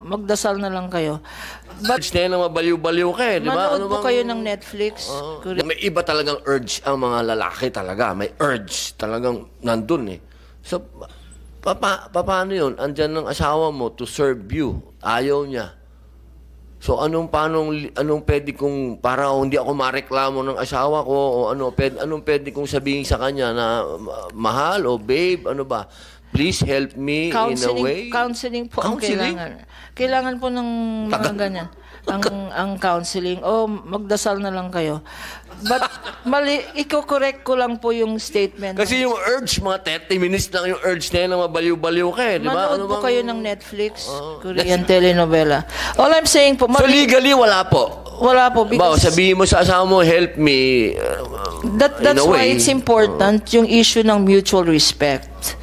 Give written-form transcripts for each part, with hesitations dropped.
magdasal na lang kayo. But Urge na yan na mabaliw-baliw ka eh, di ba? manood po kayo ng Netflix. May iba talagang urge ang mga lalaki talaga. May urge talagang nandun eh. So, paano yun? Andyan ng asawa mo to serve you. Ayaw niya. So, anong pwede kong, para hindi ako mareklamo ng asawa ko, o anong pwede kong sabihin sa kanya na mahal o babe, ano ba? Please help me in a way. Counseling po ang kailangan. Kailangan po ng mga ganyan. Ang counseling. Magdasal na lang kayo. But, mali, i-correct ko lang po yung statement. Kasi yung urge, mga 30 minutes lang yung urge na yan na mabaliw-baliw ka eh, di ba? Manood po kayo ng Netflix, Korean telenovela. All I'm saying po, so legally, wala po? Wala po. Because sabihin mo sa asawa mo, help me. That's why it's important yung issue ng mutual respect.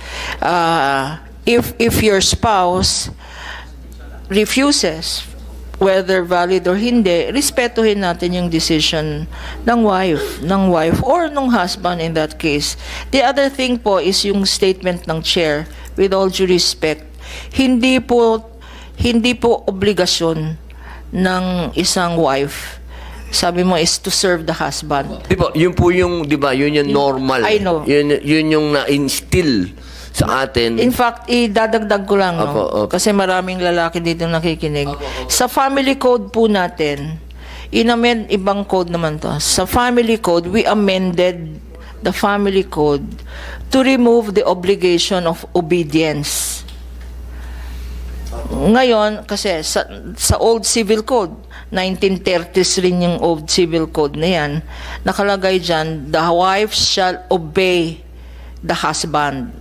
If your spouse refuses, whether valid or hindi, respetuhin natin yung decision ng wife or ng husband in that case. The other thing po is yung statement ng chair, with all due respect, hindi po obligasyon ng isang wife, sabi mo, is to serve the husband. Yun po yung, di ba, yun yung normal. I know. Yun yung na-instill sa atin. In fact, idadagdag ko lang, no? Kasi maraming lalaki dito nakikinig. Sa family code po natin, ibang code naman to. Sa family code, we amended the family code to remove the obligation of obedience. Ngayon, kasi sa old civil code, 1930s rin yung old civil code na yan, nakalagay dyan, the wife shall obey the husband.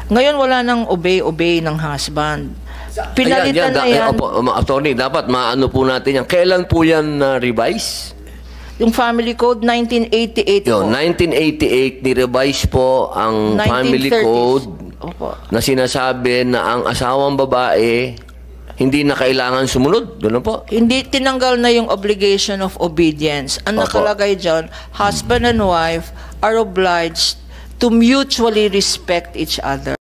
Ngayon, wala nang obey ng husband. Pinalitan na yan. Attorney, dapat maano po natin yan. Kailan po yan revise? Yung family code, 1988 po. 1988, ni-revise po ang family code na sinasabi na ang asawang babae hindi na kailangan sumunod. Doon po. Hindi, tinanggal na yung obligation of obedience. Ang nakalagay dyan, husband and wife are obliged to mutually respect each other.